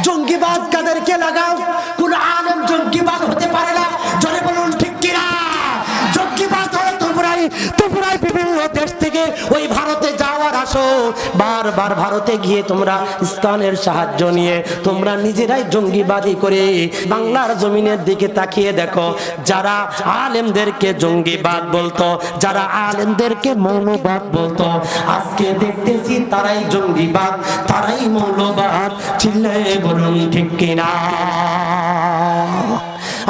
জঙ্গিবাদ কাদেরকে লাগাও? কোন আলেম জঙ্গিবাদ হতে পারে না, জোরে বলুন ঠিক কিনা? জঙ্গিবাদ হলো তোমরাই বিভিন্ন দেশ থেকে ওই ভারতে যাওয়ার আসো, বারবার ভারতে গিয়ে তোমরা ইসলামের সাহায্য নিয়ে তোমরা নিজেরাই জঙ্গিবাদী করে বাংলার জমিনের দিকে তাকিয়ে দেখো। যারা আলেমদেরকে জঙ্গিবাদ বলতো, যারা আলেমদেরকে মৌলবাদ বলতো, আজকে দেখতেছি তারাই জঙ্গিবাদ, তারাই মৌলবাদ। চিল্লায়ে বলুন ঠিক কিনা?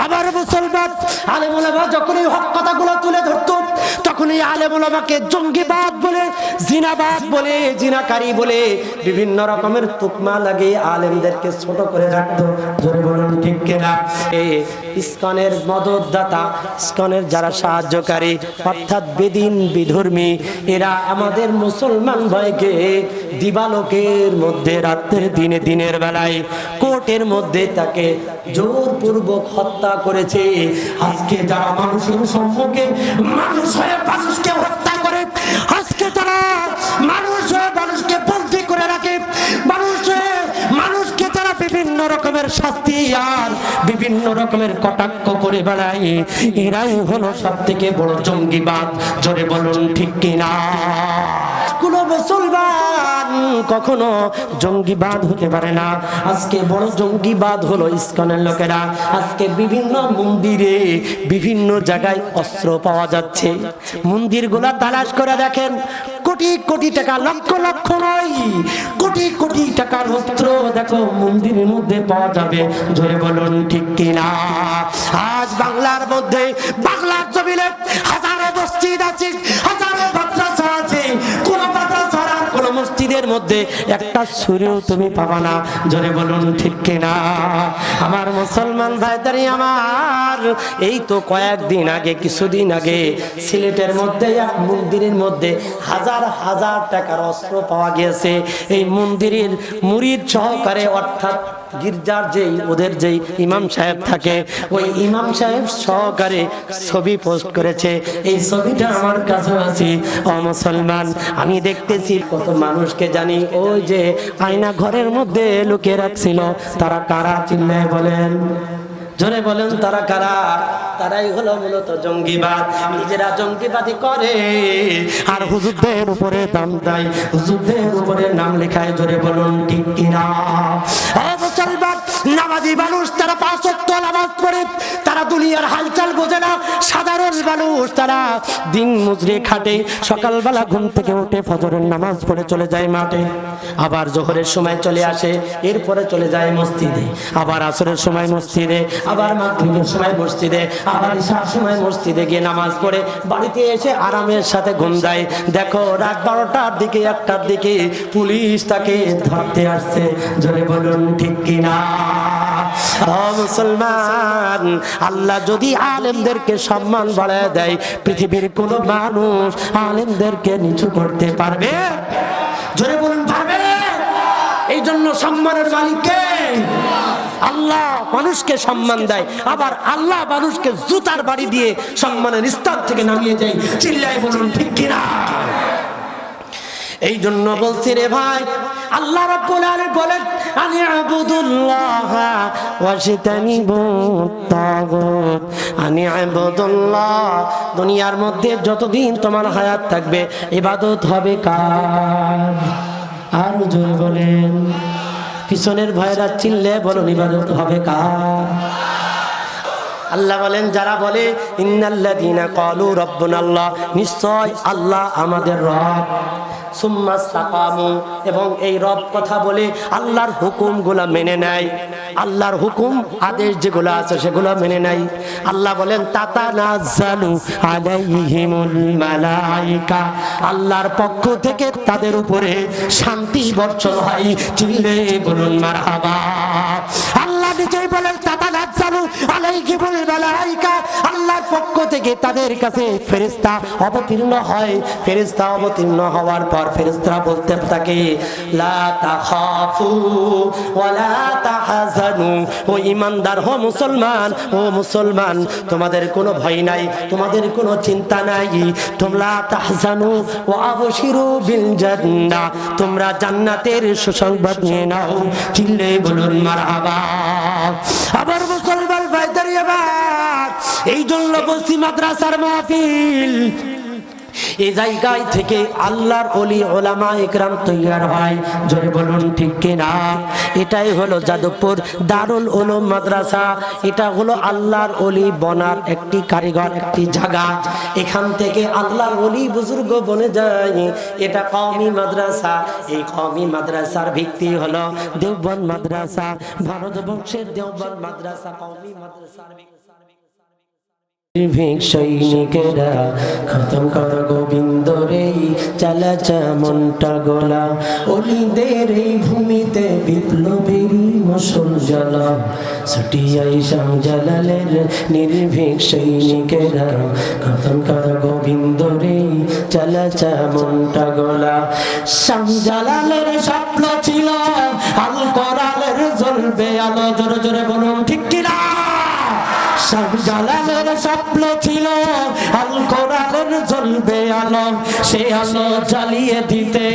আবার মুসলমান আলেম ওলামা যখন এই হক কথাগুলো তুলে ধরতো, তখন এই আলেম ওলামাকে জঙ্গিবাদ বলে, জিনাবাদ বলে, জিনাকারী বলে বিভিন্ন রকমের তুকমা লাগিয়ে আলেমদেরকে ছোট করে রাখতো। জোরে বলুন ঠিক কিনা? এই ইসকনের মদতদাতা, ইসকনের যারা সাহায্যকারী, অর্থাৎ বেদিন বিধর্মী, এরা আমাদের মুসলমান ভাইকে দিবালোকের মধ্যে রাতের দিনে, দিনের বেলায় কোর্টের মধ্যে তাকে জোরপূর্বক হত্যা করেছে। আজকে যারা মানুষের সম্মুখে মানুষ হয়ে মানুষকে হত্যা করে, আজকে তারা মানুষ হয়ে মানুষকে বন্দী করে রাখে, মানুষকে তারা বিভিন্ন রকমের শাস্তি আর বিভিন্ন রকমের কটাক্ষ করে বেড়ায়, এরাই হলো সব থেকে বড় জঙ্গিবাদ। জোরে বলুন ঠিক কিনা? কোন মুসলমান কখনো জঙ্গিবাদ হতে পারে না। আজকে বড় জঙ্গিবাদ হলো ইসকনের লোকেরা। আজকে বিভিন্ন মন্দিরে বিভিন্ন জায়গায় অস্ত্র পাওয়া যাচ্ছে, মন্দিরগুলা তালাশ করে দেখেন, কোটি কোটি টাকা, লক্ষ লক্ষ নয়, কোটি কোটি টাকার অস্ত্র দেখো মন্দিরের মধ্যে পাওয়া যাবে। জোরে বলুন ঠিক কিনা? আজ বাংলার মধ্যে, বাংলার জমিনে হাজারো মসজিদ আছে, হাজারো মাদ্রাসা আছে, কোন মাদ্রাসার কোন মসজিদের মধ্যে একটা ছুরিও তুমি পাবা না। জোরে বলুন ঠিক কিনা? আমার মুসলমান ভাইদারি আমার, এই তো কয়েকদিন আগে, কিছুদিন আগে সিলেটের মধ্যে এক মন্দিরের মধ্যে হাজার হাজার টাকার অস্ত্র পাওয়া গিয়েছে। এই মন্দিরের মুরিদ সহকারে, অর্থাৎ গির্জার যেই ওদের যেই ইমাম সাহেব থাকে, ওই ইমাম সাহেব সহকারে ছবি পোস্ট করেছে। এই ছবিটা আমার কাছে আছে। ও মুসলমান, আমি দেখতেছি কত মানুষকে জানি ওই যে আয়না ঘরের মধ্যে লুকিয়ে রাখছিল। তারা কারা? চিল্লায় বলেন, জোরে বলেন, তারা কারা? তারাই হলো মূলত জঙ্গিবাদ। নিজেরা জঙ্গিবাদী করে আর হুজুরদের উপরে দাম দেয়, হুজুরদের উপরে নাম লেখায়। জোরে বলুন ঠিক কিনা? মুসলমান নামাজি মানুষ, তারা 5 ওয়াক্ত নামাজ পড়ে, তারা দুনিয়ার হালচাল বোঝে না। সাধারণ মানুষ, তারা দিন মজুরি খাটে, সকালবেলা ঘুম থেকে উঠে ফজরের নামাজ পড়ে চলে যায় মাঠে, আবার জোহরের সময় চলে আসে, এরপরে চলে যায় মসজিদে, আবার আসরের সময় মসজিদে, আবার মাগরিবের সময় মসজিদে, আবার ইশার সময় মসজিদে গিয়ে নামাজ পড়ে বাড়িতে এসে আরামের সাথে ঘুম দেয়। দেখো রাত 12টার দিকে, 1টার দিকে পুলিশ তাকে ধরতে আসছে। জোরে বলুন ঠিক কিনা? মুসলমান, আল্লাহ যদি আলেমদেরকে সম্মান বাড়ায় দেয়, পৃথিবীর কোন মানুষ আলেমদেরকে নিচু করতে পারবে? জোরে বলুন পারবে? এই জন্য সম্মানের মালিককে আল্লাহ মানুষকে সম্মান দেয়, আবার আল্লাহ মানুষকে জুতার বাড়ি দিয়ে সম্মানের স্থান থেকে নামিয়ে দেয়। চিল্লায় বলুন ঠিক কিনা? এই জন্য বলছি রে ভাই, আল্লাহ রাব্বুল আলামিন বলেন, আনি'বুদুল্লাহ ওয়াজতানিবুত তাগুত। আনি'বুদুল্লাহ, দুনিয়ার মধ্যে যতদিন তোমার হায়াত থাকবে ইবাদত হবে কার? আর জোরে বলেন, পিছনের ভাইরা চিল্লে বলুন, ইবাদত হবে কার? আল্লাহ বলেন, যারা বলে ইন্নাল্লাযীনা ক্বালু রাব্বুনাল্লাহ, নিশ্চয় আল্লাহ আমাদের রব, সুম্মা ইসতাকামু, এবং এই রব কথা বলে আল্লাহর হুকুমগুলো মেনে নেয়, আল্লাহর হুকুম আদেশ যেগুলো আছে সেগুলো মেনে নেয়। আল্লাহ বলেন, তাতানাজ্জালু আলাইহিমুল মালাইকা, আল্লাহর পক্ষ থেকে তাদের উপরে শান্তি বর্ষণ হয়। চিল্লে বলুন মারহাবা। আল্লাহ নিজেই বলেন, তাতানাজ্জালু আলাইহিমুল মালাইকা, আল্লাহর পক্ষ থেকে তাদের কাছে ফেরেশতা অবতীর্ণ হয়। ফেরেশতা অবতীর্ণ হওয়ার পর ফেরেশতারা বলতে থাকে, লা তাখাফু ওয়ালা তাহজানু, ও ঈমানদার, ও মুসলমান, তোমাদের কোনো ভয় নাই, তোমাদের কোনো চিন্তা নাই। তোমরা তাহজানু ওয়া আবশিরু বিল জান্নাহ, তোমরা জান্নাতের সুসংবাদ নিয়ে নাও। চিল্লে বলুন মারহাবা। আবার মুসলমান ভাইদের এবার এই জন্য বলছি মাদ্রাসার মাহফিল, এই জায়গায় থেকে আল্লাহর ওলি ওলামা ইকরাম তৈয়ার হয়। জোরে বলুন ঠিক কিনা? এটাই হলো যাদবপুর দারুল উলুম মাদ্রাসা। এটা হলো আল্লাহর ওলি বনার একটি কারিগর, একটি জায়গা। এখান থেকে আল্লাহর ওলি বুজুর্গ বনে যায়। এটা কওমি মাদ্রাসা। এই কওমি মাদ্রাসার ভিত্তি হলো দেওবন্দ মাদ্রাসা, ভারতবর্ষের দেওবন্দ মাদ্রাসা কওমি মাদ্রাসার সৈনিকেরা খতম কর গোবিন্দ রে, চালাচা মনটা গোলা, অলিদের এই ভূমিতে বিপ্লবেরই মশল জ্বালা, ছুটিয়াই শাহজালালের নির্ভীক সৈনিকেরা খতম কর গোবিন্দ রে, চালাচা মনটা গোলা। শাহজালালের স্বপ্ন ছিল আল কোরআনের জ্বলবে আলো। জোরে জোরে বলুন ঠিক কিনা? শাহজালালের স্বপ্ন ছিল আল কোরআনের জ্বলবে আলো, সে আলো জ্বালিয়ে দিতে,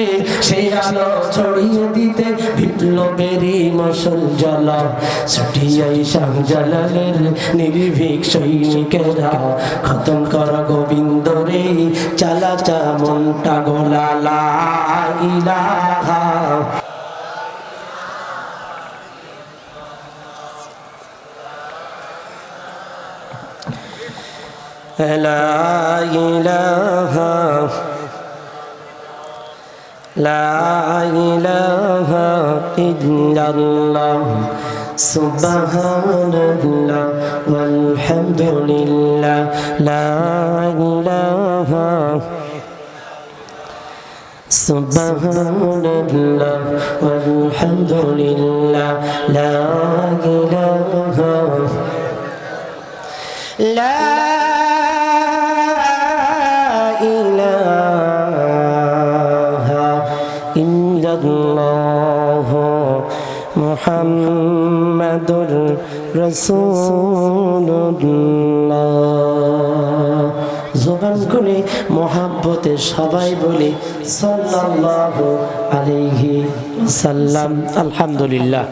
সে আলো ছড়িয়ে দিতে বিপ্লবেরই মশাল জ্বালা। ছুটিয়াই শাহজালালের নির্ভীক সৈনিকেরা খতম কর গোবিন্দ রে, চালাচা মনটা গোলা। লা ইলাহা লা ইলাহা ইল্লাল্লাহ সুবহানাল্লাহ ওয়ালহামদুলিল্লাহ। লা ইলাহা সুবহানাল্লাহ ওয়ালহামদুলিল্লাহ। লা ইলাহা লা মুহাম্মাদুর রাসূলুল্লাহ। জবান খুলে মহাব্বতে সবাই বলে সাল্লাল্লাহু আলাইহি ওয়াসাল্লাম। আলহামদুলিল্লাহ।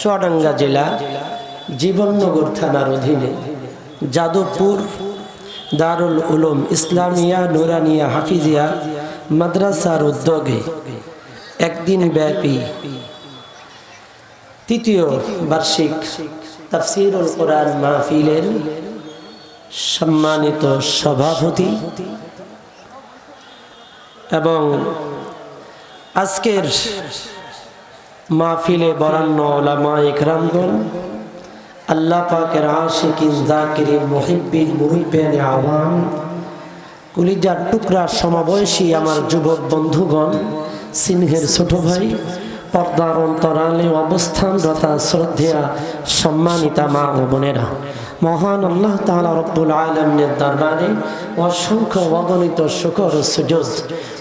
চুয়াডাঙ্গা জেলা জীবননগর থানার অধীনে যাদবপুর দারুল উলুম ইসলামিয়া নুরানিয়া হাফিজিয়া মাদ্রাসার উদ্যোগে একদিন ব্যাপী তৃতীয় বার্ষিক তাফসীরুল কোরআন মাহফিলের সম্মানিত সভাপতি এবং আজকের মাহফিলে বরেণ্য উলামা ইকরামগণ, আল্লাহ পাকের আশিকিন যাকিরিন মুহিব্বিন মুহিব্বিন আওয়াম, কলিজার টুকরা সমবয়সী আমার যুবক বন্ধুগণ, সিনহের ছোট ভাই, পর্দার অন্তরালে অবস্থানরতা শ্রদ্ধেয়া সম্মানিতা মা ও বোনেরা, মহান আল্লাহ তাআলা রব্বুল আলামিনের দরবারে অসংখ্য অগণিত শুকর ও সুজুদ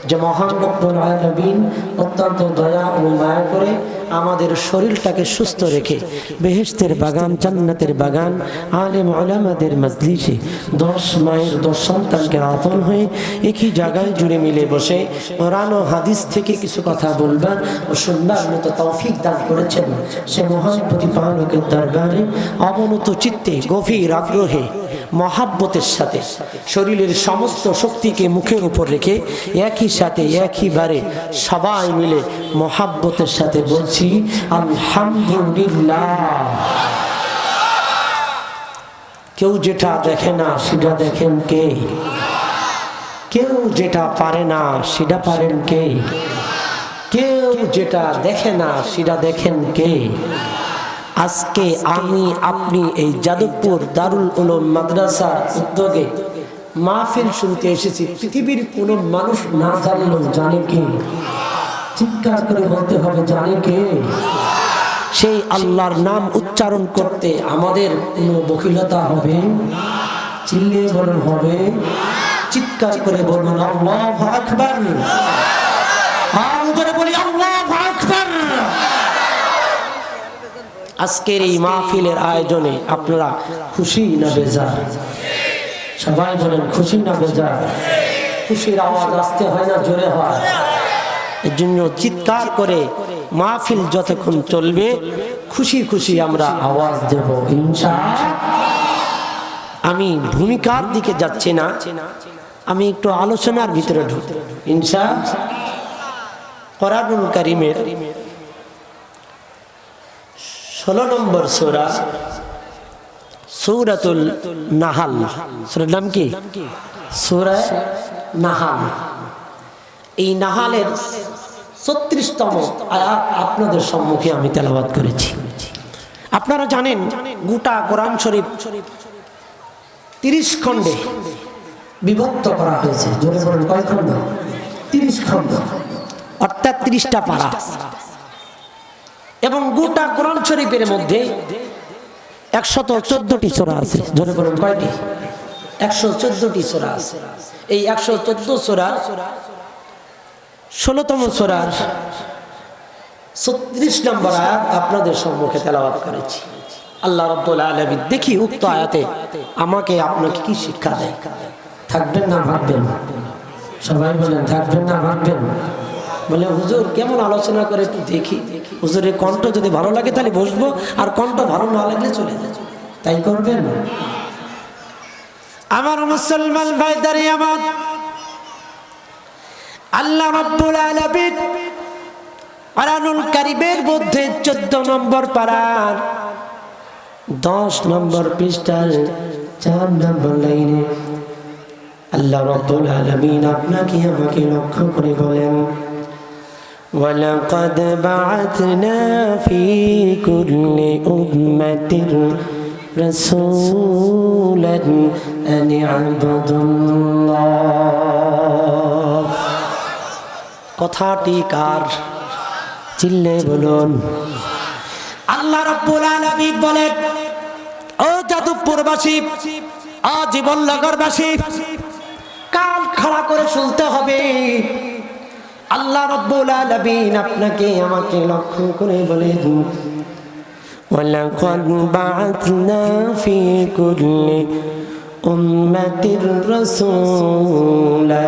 যে মহান রব্বুল আলামিন অত্যন্ত দয়া ও মায়া করে আমাদের শরীরটাকে সুস্থ রেখে বেহেশতের বাগান, জান্নাতের বাগান, আলেম উলামাদের মজলিসে 10 মায়ের 10 সন্তানকে আপন হয়ে একই জায়গায় জুড়ে মিলে বসে কোরআন ও হাদিস থেকে কিছু কথা বলবার ও শুনবার মতো তৌফিক দান করেছেন। সে মহান প্রতিপালকের দরবারে অবনত চিত্তে গভীর আগ্রহে মহাব্বতের সাথে শরীরের সমস্ত শক্তিকে মুখের উপর রেখে একই সাথে একইবারে সবাই মিলে মহাব্বতের সাথে বলছি আলহামদুলিল্লাহ। কেউ যেটা দেখে না সেটা দেখেন কে? কেউ যেটা পারে না সেটা পারেন কে? কেউ যেটা দেখে না সেটা দেখেন কে? আজকে আমি আপনি এই যাদবপুর দারুল উলুম মাদ্রাসার উদ্যোগে মাহফিল শুনতে এসেছি। পৃথিবীর কোন মানুষ না জানলেও জানে কে? চিৎকার করে বলতে হবে জানে কে? সেই আল্লাহর নাম উচ্চারণ করতে আমাদের কোনো বকিলতা হবে? চিল্লিয়ে বলুন হবে, চিৎকার করে বলুন আল্লাহু আকবার। আর জোরে বলি আল্লাহু আকবার। আজকের এই মাহফিলের আয়োজনে আপনারা খুশি না বেজার? সবাই বলেন খুশি না বেজার? খুশির আওয়াজ আসতে হয় না জোরে হয়? এর জন্য চিৎকার করে মাহফিল যতক্ষণ চলবে খুশি খুশি আমরা আওয়াজ দেব ইনশাআল্লাহ। আমি ভূমিকার দিকে যাচ্ছি না, আমি একটু আলোচনার ভিতরে ঢুকব ইনশাআল্লাহ। কোরআনুল কারীমের 16 নম্বর সূরা, সূরাতুল নাহাল। সূরার নাম কি? সূরা নাহাল। এই নাহালের 36তম আয়াত আপনাদের সম্মুখে আমি তেলাওয়াত করেছি। আপনারা জানেন গোটা কোরআন শরীফ 30 খণ্ডে বিভক্ত করা হয়েছে। জোরে বলুন কয় খণ্ড? 30 খণ্ড, অর্থাৎ 30টা পারা। এবং গোটা কোরআন শরীফের মধ্যে 114টি সূরা আছে। জোরে বলুন কয়টি? 114টি সূরা আছে। এই 114 সূরা 16তম সূরার 36 নম্বর আয়াত আপনাদের সম্মুখে তেলাওয়াত করেছি। আল্লাহ রাব্বুল আলামিন দেখি উক্ত আয়াতে আমাকে আপনাকে কি শিক্ষা দেয়। থাকবেন না ভাববেন? সবাই বলেন থাকবেন না ভাববেন? বলে হুজুর কেমন আলোচনা করে একটু দেখি, হুজুরের কণ্ঠ যদি ভালো লাগে তাহলে বসবো, আর কণ্ঠ ভালো না লাগলে চলে যায়। তাই করবেন? আমার মুসলমান ভাইদারি আমার, আল্লাহ রাব্বুল আলামিন কোরআনুল কারীমের মধ্যে 14 নম্বর পারার 10 নম্বর পৃষ্ঠার 4 নম্বর লাইনে আল্লাহ রাব্বুল আলামিন আপনাকে আমাকে লক্ষ্য করে বলেন, ওয়ালাকাদ বা'আথনা ফি কুল্লি উম্মাতির রাসূলান আন ই'বুদুল্লাহ। কথাটি কার? চিল্লে বলুন। আল্লাহ রাব্বুল আলামিন বলেন, ও যাদবপুরবাসী, ও জীবননগরবাসী, কান খাড়া করে শুনতে হবে। আল্লাহ রাব্বুল আলামিন আপনাকে আমাকে লক্ষ্য করে বলেন, ওয়ালাকাদ বা'আথনা ফি কুল্লি উম্মাতির রাসূলা।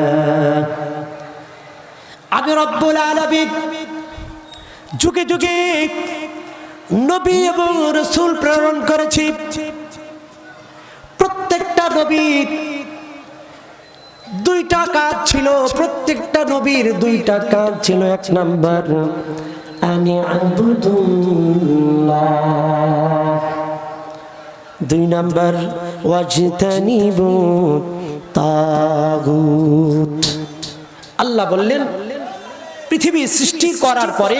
আমি রব্বুল আলামিন যুগে যুগে নবী এবং রাসূল প্রেরণ করেছি। প্রত্যেকটা নবীর 2টা কাজ ছিল, প্রত্যেকটা নবীর 2টা কাজ ছিল। 1 নাম্বার আনি আবুদুল্লাহ, 2 নাম্বার ওয়াজতানিবু তাগুত। আল্লাহ বললেন পৃথিবী সৃষ্টি করার পরে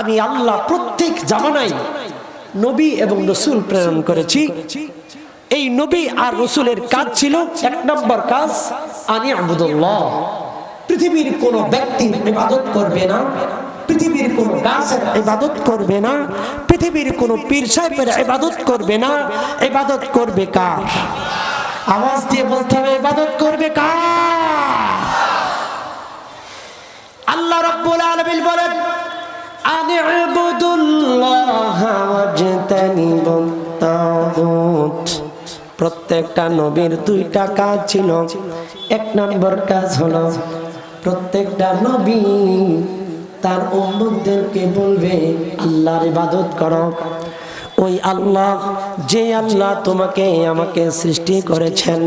আমি আল্লাহ প্রত্যেক জামানায় নবী এবং রাসূল প্রেরণ করেছি। এই নবী আর রাসূলের কাজ ছিল 1 নম্বর কাজ আনি আবুদুল্লাহ। পৃথিবীর কোনো ব্যক্তি ইবাদত করবে না, পৃথিবীর কোনো গাছের ইবাদত করবে না, পৃথিবীর কোনো পীর সাহেবের ইবাদত করবে না। ইবাদত করবে কার? আওয়াজ দিয়ে বলতে হবে, ইবাদত করবে কার? আল্লাহ রাব্বুল আলামিন বলেন, আনি আবুদুল্লাহ ওয়াজতানিবুত তাগুত। প্রত্যেকটা নবীর 2টা কাজ ছিল। 1 নম্বর কাজ হলো প্রত্যেকটা নবী তার উম্মতদেরকে বলবে আল্লাহর ইবাদত করো। ওই আল্লাহ, যে আল্লাহ তোমাকে আমাকে সৃষ্টি করেছেন।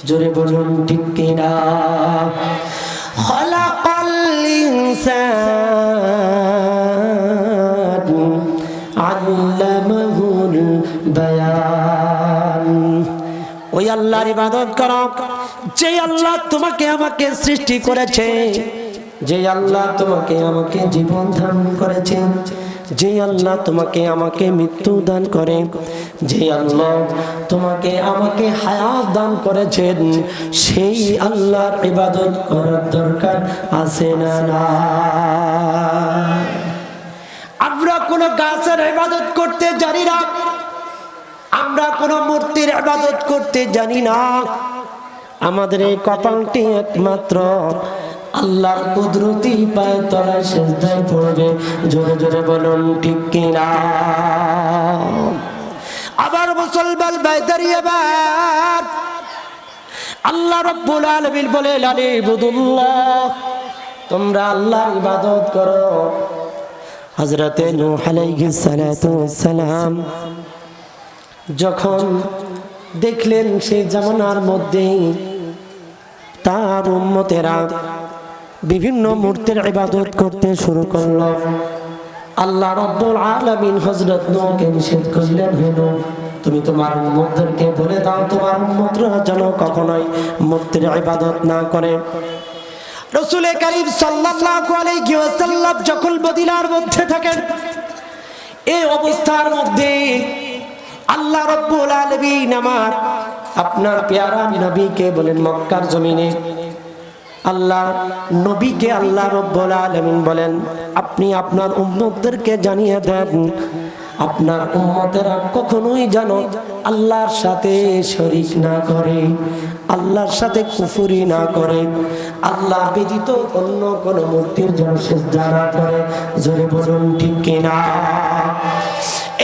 জোরে বলুন ঠিক কিনা? খালাকাল ইনসান আল্লামাহুল বায়ান। ওই আল্লাহর ইবাদত করো যে আল্লাহ তোমাকে আমাকে সৃষ্টি করেছে, যে আল্লাহ তোমাকে আমাকে জীবন দান করেছেন, যে আল্লাহ তোমাকে আমাকে মৃত্যু দান করে, যে আল্লাহ তোমাকে আমাকে হায়াত দান করেছেন, সেই আল্লাহর ইবাদত করার দরকার আছে না? আমরা কোন গাছের ইবাদত করতে জানি না, আমরা কোনো মূর্তির ইবাদত করতে জানি না। আমাদের এই কপালটি একমাত্র আল্লাহর কুদরতি পায়ের তলায় সিজদায় পড়বে। জোরে জোরে বলুন ঠিক কিনা। আবার মুসলমান ভাইদের এবার আল্লাহ রাব্বুল আলামিন বলেন আলিবুদুল্লাহ, তোমরা আল্লাহর ইবাদত করো। হযরতে নূহ আলাইহিস সালাতু ওয়াস সালাম যখন দেখলেন সেই জামানার মধ্যে তার উম্মতেরা বিভিন্ন মূর্তির ইবাদত করতে শুরু করলো, আল্লাহ রাব্বুল আলামিন হযরত নূহকে নিষেধ করলেন, হে নূহ, তুমি তোমার উম্মতদেরকে বলে দাও তোমার উম্মতরা যেন কখনোই মূর্তির ইবাদত না করে। রাসূল কারীম সাল্লাল্লাহু আলাইহি ওয়াসাল্লাম যখন মদিনার মধ্যে থাকেন, এই অবস্থার মধ্যে আল্লাহ রাব্বুল আলামিন আমার আপনার পেয়ারা নবীকে বলেন, মক্কার জমিনে আল্লাহ নবীকে আল্লাহ রাব্বুল আলামিন বলেন, আপনি আপনার উম্মতদেরকে জানিয়ে দেন আপনার উম্মতেরা কখনোই যেন আল্লাহর সাথে শরীক না করে, আল্লাহর সাথে কুফরি না করে, আল্লাহ ব্যতীত অন্য কোন মূর্তির যেন সিজদা না করে। জোরে বলুন ঠিক কিনা।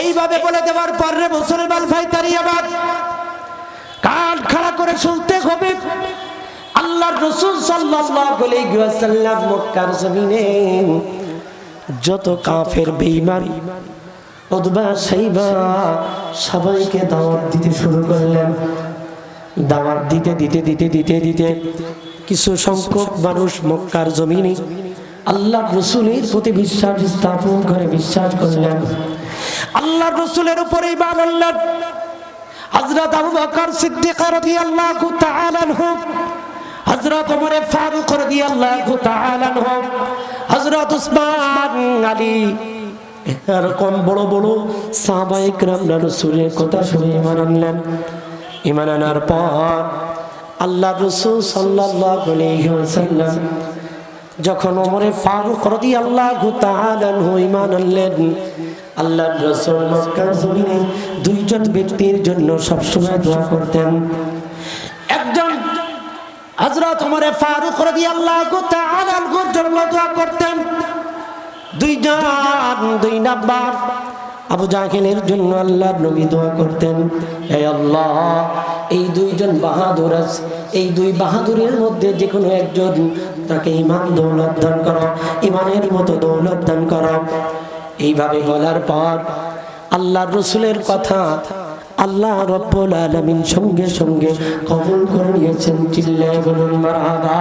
এইভাবে বলে দেওয়ার পরে মুসলমান ভাই তারি আবার কান খাড়া করে শুনতে হবে। আল্লাহর রাসূল সাল্লাল্লাহু আলাইহি ওয়াসাল্লাম মক্কার জমিনে যত কাফের বেঈমান উতবা সাইবা সবাইকে দাওয়াত দিতে শুরু করলেন। দাওয়াত দিতে দিতে দিতে দিতে দিতে কিছু সংখ্যক মানুষ মক্কার জমিনে আল্লাহর রাসূলের প্রতি বিশ্বাস স্থাপন করে বিশ্বাস করলেন, আল্লাহর রাসূলের উপরে ঈমান আনলেন। হযরত আবু বকর সিদ্দিক রাদিয়াল্লাহু তাআলা আনহু, হযরত ওমর ফারুক রাদিয়াল্লাহু তাআলা আনহু, হযরত উসমান আলী, এরকম বড় বড় সাহাবায়ে কেরাম রাসূলের কথা শুনে ঈমান আনলেন। ঈমান আনার পর আল্লাহর রাসূল সাল্লাল্লাহু আলাইহি ওয়াসাল্লাম যখন ওমর ফারুক রাদিয়াল্লাহু তাআলা আনহু ঈমান আনলেন, আল্লাহর রাসূল মক্কার জমিনে দুইজন ব্যক্তির জন্য সবসময় দোয়া করতেন। একজন হযরত ওমর ফারুক রাদিয়াল্লাহু তাআলা আনহুর জন্য দোয়া করতেন, দুই নাম্বার আবু জাহেলের জন্য আল্লাহর নবী দোয়া করতেন, হে আল্লাহ এই দুইজন বাহাদুর আছে, এই দুই বাহাদুরের মধ্যে যে কোনো একজন তাকে ঈমান দৌলত দান করো, ঈমানের মতো দৌলত দান করো। এইভাবে বলার পর আল্লাহর রাসূলের কথা আল্লাহ রাব্বুল আলামিন সঙ্গে সঙ্গে কবুল করে নিয়েছেন। চিল্লায়ে বলুন মারহাবা।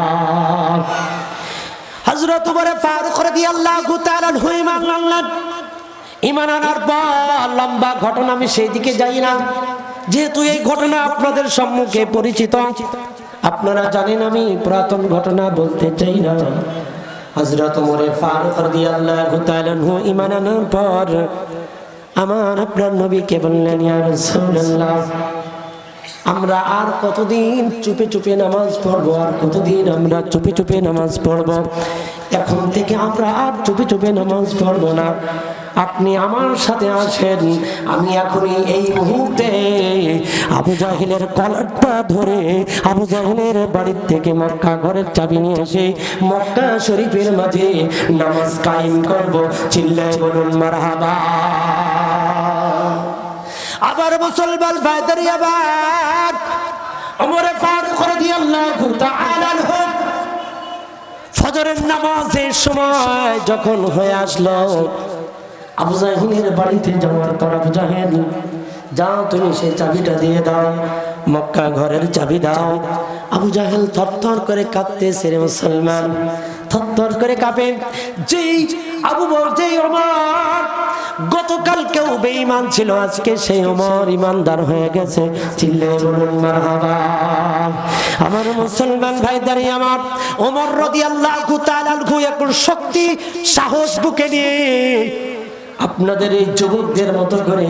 হযরত ওমর ফারুক রাদিয়াল্লাহু তাআলা আনহু ঈমান আনলেন। ঈমান আনার পর লম্বা ঘটনা, আমি সেই দিকে যাই না, যেহেতু এই ঘটনা আপনাদের সম্মুখে পরিচিত, আপনারা জানেন আমি পুরাতন ঘটনা বলতে চাই না। হযরত ওমর ফারুক রাদিয়াল্লাহু তাআলা আনহু ঈমান আনার পর আমার আপনার নবীকে বললেন, ইয়া রাসূলুল্লাহ, আমরা আর কতদিন চুপে চুপে নামাজ পড়বো, আর কতদিন আমরা চুপে চুপে নামাজ পড়বো, এখন থেকে আমরা আর চুপে চুপে নামাজ পড়বো না, আপনি আমার সাথে আসেন। আমি এখনই এই মুহূর্তে আবু জাহেলের কলারটা ধরে আবু জাহেলের বাড়ির থেকে মক্কা ঘরের চাবি নিয়ে এসে মক্কা শরীফের মাঝে নামাজ কায়েম করব। চিল্লায়ে বলুন মারহাবা। আবার মুসলমান ভাইদের আবার ওমর ফারুক রাদিয়াল্লাহু তাআলা আনহু ফজরের নামাজের সময় যখন হয়ে আসলো, আবু জাহেলের বাড়িতে যাওয়ার পর আবু জাহেল, যাও তুমি সেই চাবিটা দিয়ে দাও, মক্কা ঘরের চাবি দাও। আবু জাহেল থরথর করে কাঁপতেছে রে মুসলমান, থরথর করে কাঁপে। যেই আবু বকর, যেই ওমর গতকাল কেউ বেঈমান ছিল, আজকে সেই ওমর ঈমানদার হয়ে গেছে। চিল্লায়ে বলুন মারহাবা। আমার মুসলমান ভাইদের আমার ওমর রাদিয়াল্লাহু তাআলা আনহু একটু শক্তি সাহস বুকে নিয়ে, আপনাদের এই যুবকদের মতো করে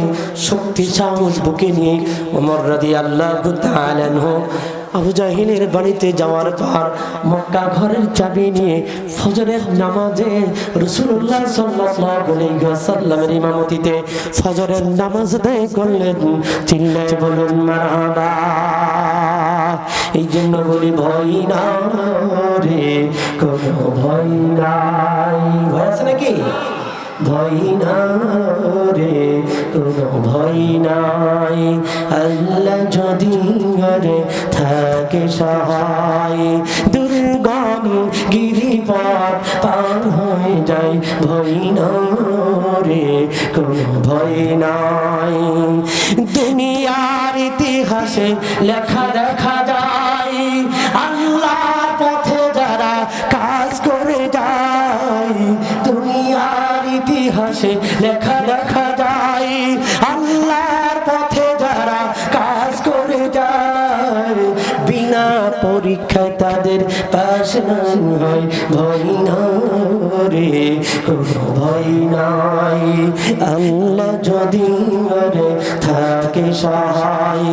শক্তি সাহস বুকে নিয়ে ওমর রাদিয়াল্লাহু তাআলা আনহু আবু জাহিলের বাড়িতে যাওয়ার পর মক্কা ঘরের চাবি নিয়ে ফজরের নামাজে রাসূলুল্লাহ সাল্লাল্লাহু আলাইহি ওয়াসাল্লামের ইমামতিতে ফজরের নামাজ আদায় করলেন। চিল্লায়ে বলুন মারহাবা। এই জন্য বলি ভয় না রে, কোনো ভয় নাই। ভয় আছে নাকি? ভয় না রে, কোনো ভয় নাই। আল্লাহ যদি ঘরে থাকে সহায়, দুর্গম গিরিপথ পার হয়ে যায়। ভয় না রে, কোনো ভয় নাই। দুনিয়ার ইতিহাসে লেখা দেখা যায়, আল্লাহর পথে যারা কাজ করে যায়। দুনিয়ার ইতিহাসে লেখা দেখা যায়, আল্লাহর পথে যারা কাজ করে যায়। বিনা পরীক্ষায় তাদের পাশ হয়। ভয় না রে, কোনো ভয় নাই। আল্লাহ যদি ঘরে থাকে সহায়,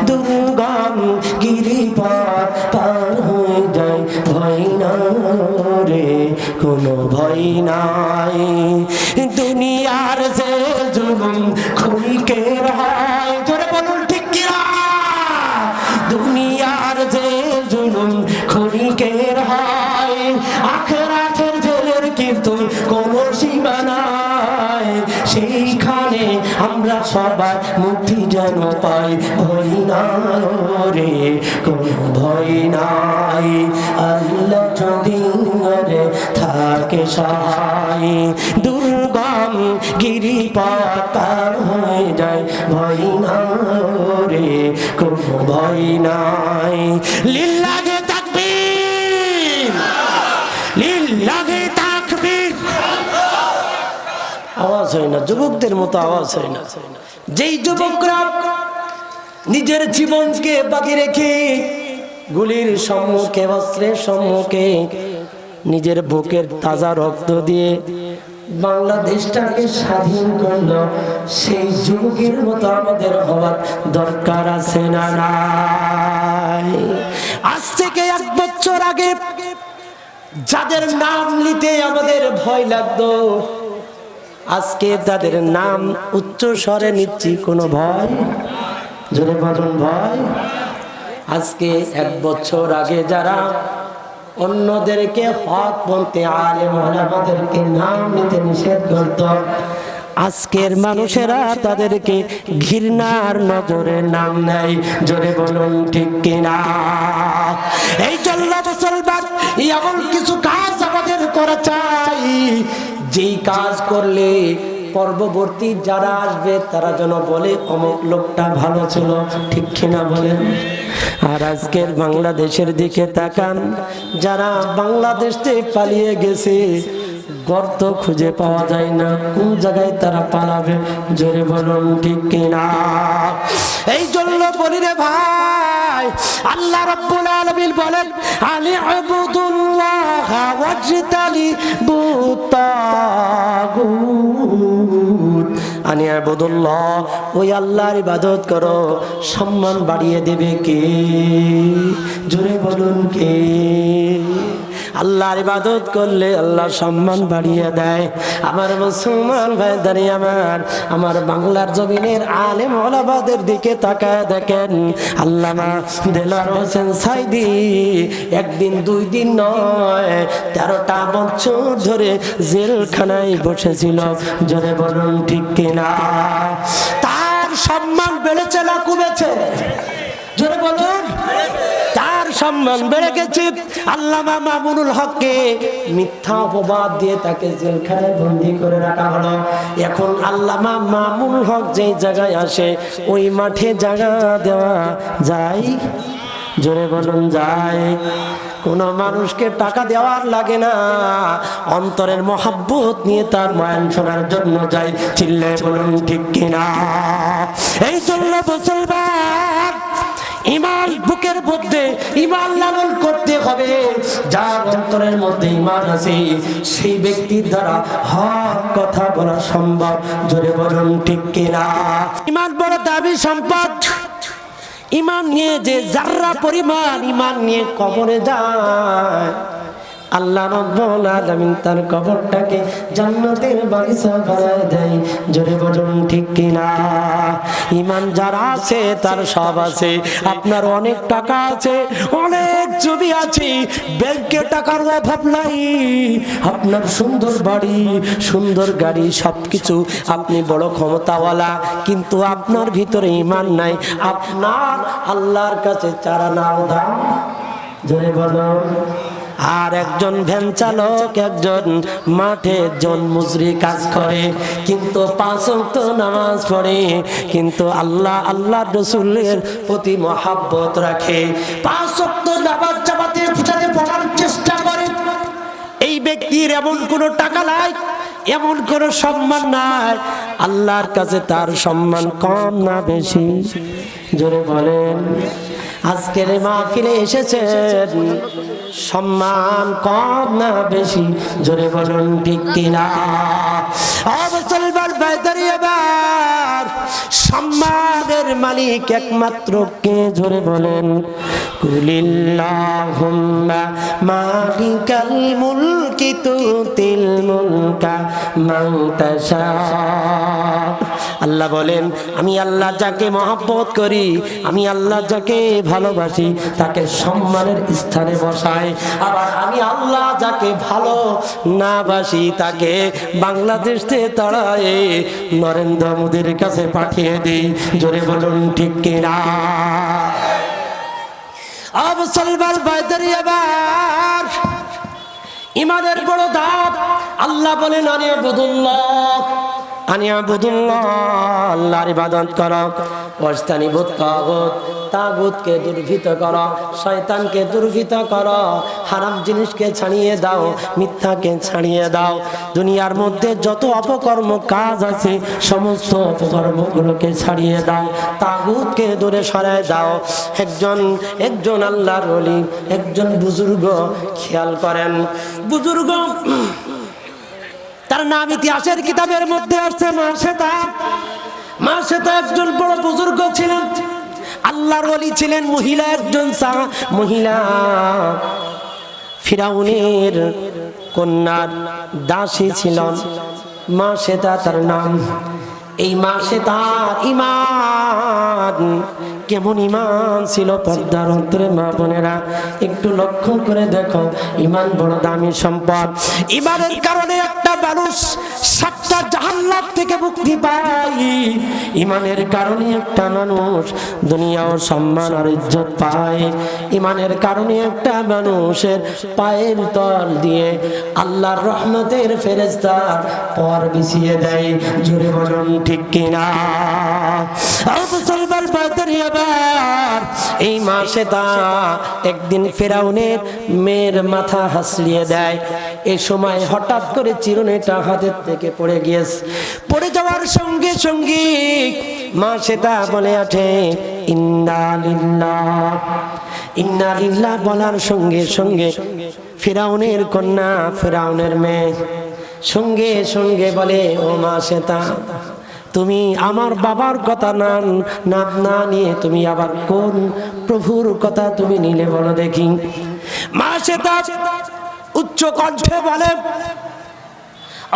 দুর্গম গিরিপথ পার হয়ে যায়। ভয় না রে, কোনো ভয় নাই। দুনিয়ার যে জুলুম ক্ষণিকের হয়, জোরে বলুন ঠিক কিনা? দুনিয়ার যে জুলুম ক্ষণিকের হয়, আখিরাতের জেলের কিন্তু কোনো সীমা নাই। সেইখানে আমরা সবাই মুক্তি যেন পাই। ভয় না রে, কোনো ভয় নাই। আল্লাহ যদি ঘরে থাকে সহায়, দুর্গম গিরিপথ পার হয়ে যায়। ভয় না রে, কোনো ভয় নাই। লিল্লাহে তাকবীর, লিল্লাহে তাকবীর। আওয়াজ হয় না, যুবকদের মতো আওয়াজ হয় না। যেই যুবকরা নিজের জীবনকে বাকি রেখে গুলির সম্মুখে, অস্ত্রের সম্মুখে নিজের বুকের তাজা রক্ত দিয়ে বাংলাদেশটাকে স্বাধীন করলো, সেই যুবকের মতো আমাদের হওয়ার দরকার আছে না নাই? আজ থেকে 1 বছর আগে যাদের নাম নিতে আমাদের ভয় লাগতো, আজকে তাদের নাম উচ্চ স্বরে নিচ্ছি। কোনো ভয়? জোরে বলুন ভয়। আজকে 1 বছর আগে যারা অন্যদেরকে হক বলতে, আলেম ওলামাদেরকে নাম নিতে নিষেধ করত, আজকের মানুষেরা তাদেরকে ঘৃণার নজরে নাম নেয়। জোরে বলুন ঠিক কিনা? এই জন্য মুসলমান এমন কিছু কাজ আমাদের করা চাই, যেই কাজ করলে পরবর্তী যারা আসবে তারা যেন বলে অমুক লোকটা ভালো ছিল। ঠিক কিনা বলেন? আর আজকের বাংলাদেশের দিকে তাকান, যারা বাংলাদেশ থেকে পালিয়ে গেছে, গর্ত খুঁজে পাওয়া যায় না, কোন জায়গায় তারা পালাবে? জোরে বলুন ঠিক কিনা? এই জন্য বলি রে ভাই, আল্লাহ রাব্বুল আলামিন বলেন, আলি আবুদুল্লাহ ওয়াজতালিবুত তাগুত। আনি আবুদুল্লাহ, ওই আল্লাহর ইবাদত করো। সম্মান বাড়িয়ে দেবে কে? জোরে বলুন কে? আল্লাহর ইবাদত করলে আল্লাহ সম্মান বাড়িয়ে দেয়। আমার মুসলমান ভাই দাঁড়িয়ে আমার বাংলার জমিনের আলেম ওলামাদের দিকে তাকায় দেখেন। আল্লামা দেলোয়ার হোসেন সাইদি একদিন 2 দিন নয় 13টা বছর ধরে জেলখানায় বসেছিল। জোরে বলুন ঠিক কিনা? তার সম্মান বেড়েছে না কমেছে? জোরে বলুন। তার সম্মান বেড়ে গেছে। আল্লামা মামুনুল হককে মিথ্যা অপবাদ দিয়ে তাকে জেলখানায় বন্দী করে রাখা হলো। এখন আল্লামা মামুনুল হক যেই জায়গায় আসে, ওই মাঠে জায়গা দেওয়া যায়? জোরে বলুন যায়? কোন মানুষকে টাকা দেওয়ার লাগে না, অন্তরের মহাব্বত নিয়ে তার বয়ান শোনার জন্য যায়। চিল্লে বলুন ঠিক কিনা? এই জন্য মুসলমান ইমান বুকের মধ্যে ইমান লালন করতে হবে। যার অন্তরের মধ্যে ইমান আছে, সেই ব্যক্তির দ্বারা হক কথা বলা সম্ভব। জোরে বলুন ঠিক কিনা? ইমান বড় দামি সম্পদ, ইমান নিয়ে যে যাররা পরিমাণ ইমান নিয়ে কবরে যায়, আল্লাহ রাব্বুল আলামিন তার কবরটাকে জান্নাতের বাগিচা বানায় দেয়। জোরে বলুন ঠিক কিনা? ঈমান যার আছে তার সব আছে। আপনার অনেক টাকা আছে, অনেক জমি আছে, ব্যাংকে টাকার অভাব নাই, আপনার সুন্দর বাড়ি, সুন্দর গাড়ি, সবকিছু, আপনি বড় ক্ষমতাওয়ালা, কিন্তু আপনার ভিতরে ঈমান নাই। আপনার আল্লাহর কাছে চারা নাও দাম। জোরে বলুন। আর একজন ভ্যান চালক, একজন মাঠে একজন মজুরি কাজ করে, কিন্তু 5 ওয়াক্ত নামাজ পড়ে, কিন্তু আল্লাহ রাসূলের প্রতি মহব্বত রাখে, 5 ওয়াক্ত নামাজ জামাতের সাথে পড়ার চেষ্টা করে। এই ব্যক্তির এমন কোনো টাকা নাই, এমন কোনো সম্মান নাই, আল্লাহর কাছে তার সম্মান কম না বেশি? জোরে বলেন। আজকের মাহফিলে এসেছেন, সম্মান কম না বেশি? জোরে বলুন ঠিক কিনা? মুসলমান ভাইদের এবার সম্মানের মালিক একমাত্র কে? জোরে বলেন। কুলিল্লাহুম্মা মালিকাল মুলকি তুতিল মুলকা মান তাশা। আল্লাহ বলেন, আমি আল্লাহ যাকে মহব্বত করি, আমি আল্লাহ যাকে ভালোবাসি, তাকে সম্মানের স্থানে বসাই। আবার আমি আল্লাহ যাকে ভালো না বাসি, তাকে বাংলাদেশ থেকে তাড়ায় নরেন্দ্র মোদীর কাছে পাঠিয়ে দিই। জোরে বলুন ঠিক কিনা? মুসলমান ভাইদের এবার ঈমানের বড় ধাপ। আল্লাহ বলেন, আনিয়াবুদুল্লাহ, আনিয়াবুদুল্লাহ, আল্লাহর ইবাদত করো, ওয়াজতানিবুত তাগুত, তাগুতকে দুর্ভীত করো, শয়তানকে দুর্ভীত করো, হারাম জিনিসকে ছাড়িয়ে দাও, মিথ্যাকে ছাড়িয়ে দাও। দুনিয়ার মধ্যে যত অপকর্ম কাজ আছে সমস্ত অপকর্মগুলোকে ছাড়িয়ে দাও, তাগুতকে দূরে সরায় দাও। একজন আল্লাহর ওলি, একজন বুজুর্গ, খেয়াল করেন, বুজুর্গ, তার নাম ইতিহাসের কিতাবের মধ্যে আসছে মাসেতা। মাসেতা একজন বড় বুজুর্গ ছিলেন, আল্লাহর ওলি ছিলেন, মহিলা একজন মহিলা, ফিরাউনের কন্যার দাসী ছিলেন মাসেতা তার নাম। এই মাসেতার ঈমান কেমন ঈমান ছিল পর্দার অন্তরে মা বোনেরা একটু লক্ষ্য করে দেখো। ঈমান বড় দামি সম্পদ। ঈমানের কারণে একটা মানুষ 7টা জাহান্নাম থেকে মুক্তি পায়। ঈমানের কারণে একটা মানুষ দুনিয়াও সম্মান আর ইজ্জত পায়। ঈমানের কারণে একটা মানুষের পায়ের তল দিয়ে আল্লাহর রহমতের ফেরেশতা পর বিছিয়ে দেয়। জোরে বলুন ঠিক কিনা? মুসলমান ভাইদের এবার এই মাসেতা একদিন ফেরাউনের মেয়ের মাথা হাসলিয়ে দেয়। এই সময় হঠাৎ করে চিরুনিটা হাতের থেকে পড়ে গিয়েছে। পড়ে যাওয়ার সঙ্গে সঙ্গে মাসেতা বলে ওঠে, ইন্না লিল্লাহ, ইন্না লিল্লাহ বলার সঙ্গে সঙ্গে ফেরাউনের কন্যা, ফেরাউনের মেয়ে সঙ্গে সঙ্গে বলে, ও মাসেতা, তুমি আমার বাবার কথা না নিয়ে তুমি আবার কোন প্রভুর কথা তুমি নিলে বলো দেখি? মাসেতা উচ্চ কণ্ঠে বলে,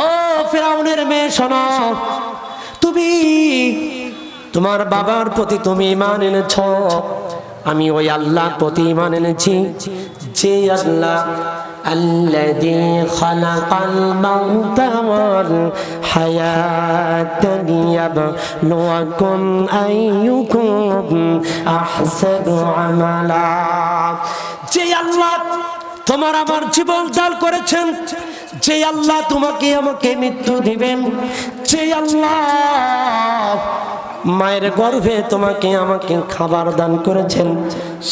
ও ফিরাউনের মেয়ে শোনো, তুমি তোমার বাবার প্রতি তুমি ঈমান এনেছ, আমি ওই আল্লাহর প্রতি ঈমান এনেছি যে আল্লাহ আল্লাযী খালাকাল মাউতা ওয়াল হায়াতা লিয়াবলুয়াকুম আইয়ুকুম আহসানু আমালা। যে আল্লাহ তোমার আমার জীবন দান করেছেন, যে আল্লাহ তোমাকে আমাকে মৃত্যু দিবেন, যে আল্লাহ মায়ের গর্ভে তোমাকে আমাকে খাবার দান করেছেন,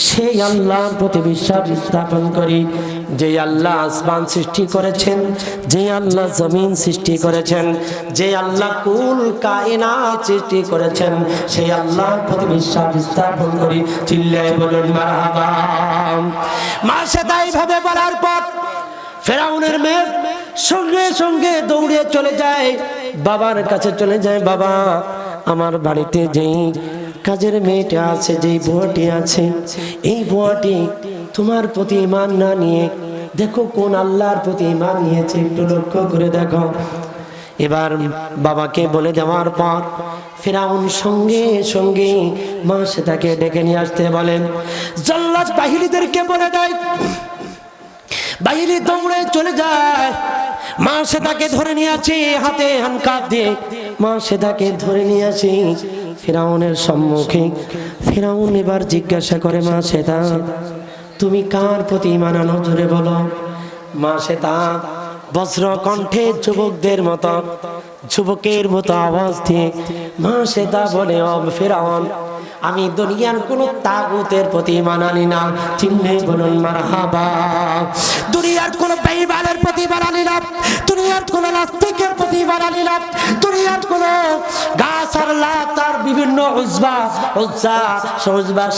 সেই আল্লাহর প্রতি বিশ্বাস স্থাপন করি। যে আল্লাহ আসমান সৃষ্টি করেছেন, যে আল্লাহ জমিন সৃষ্টি করেছেন, যে আল্লাহ কুল কায়নাত সৃষ্টি করেছেন, সেই আল্লাহর প্রতি বিশ্বাস স্থাপন করি। চিল্লায়ে বলুন মারহাবা। মাসেতা এইভাবে বলার পর ফেরাউনের মেয়ে সঙ্গে সঙ্গে দৌড়ে চলে যায়, বাবার কাছে চলে যায়। বাবা, আমার বাড়িতে যেই কাজের মেয়েটা আছে, যেই বুয়াটি আছে, এই বুয়াটি তোমার প্রতি ঈমান না নিয়ে দেখো কোন আল্লাহর প্রতি ঈমান নিয়েছে, একটু লক্ষ্য করে দেখো। এবার বাবাকে বলে দেওয়ার পর ফিরআউন সঙ্গে সঙ্গে মাসেদাকে ডেকে নিয়ে আসতে বলেন। জল্লাদ বাহিনীদেরকে বলে দেয়, বাহিনী দৌড়ে চলে যায়। মাসেদাকে ধরে নিয়ে আসে, হাতে হানকাপ দিয়ে মাসেদাকে ধরে নিয়ে আসে ফিরআউনের সম্মুখে। ফিরআউন এবার জিজ্ঞাসা করে, মাসেদা তুমি কার প্রতি ঈমান আনো, জোরে বলো। মাসেদা বজ্র কণ্ঠে যুবকদের মতো, যুবকের মতো আওয়াজ দিয়ে মাসেদা বলে, ও ফিরআউন, আমি দুনিয়ার কোন তাগুতের প্রতি ঈমান আনি না। চিল্লে বলুন মারহাবা। দুনিয়ার কোন বেঈমানের প্রতি ঈমান আনি না, দুনিয়ার কোন নাস্তিকের প্রতি ঈমান আনি না, দুনিয়ার কোন গাছ আর লাত আর বিভিন্ন উজ্জা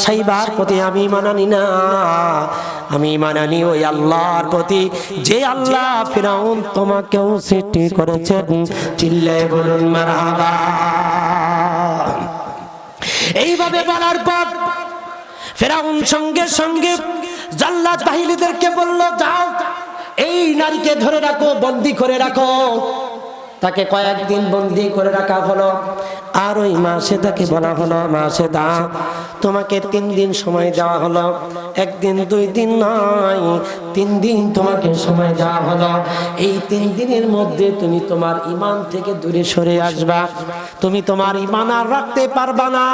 সাইবার প্রতি আমি ঈমান আনি না। আমি ঈমান আনি ওই আল্লাহর প্রতি, যে আল্লাহ ফিরআউন তোমাকেও সৃষ্টি করেছেন। চিল্লে বলুন মারহাবা। এইভাবে বলার পর ফিরআউন সঙ্গে সঙ্গে জাল্লাত বাহিনীদেরকে বলল, যাও এই নারীকে ধরে রাখো, বন্দী করে রাখো। তাকে কয়েকদিন বন্দী করে রাখা হলো। আর ওই মাসেদাকে বলা হলো, মাসেদা তোমাকে 3 দিন সময় দেওয়া হলো, 1 দিন 2 দিন নয়, 3 দিন তোমাকে সময় দেওয়া হলো। এই 3 দিনের মধ্যে তুমি তোমার ঈমান থেকে দূরে সরে আসবা। তুমি তোমার ঈমান আর রাখতে পারবা না।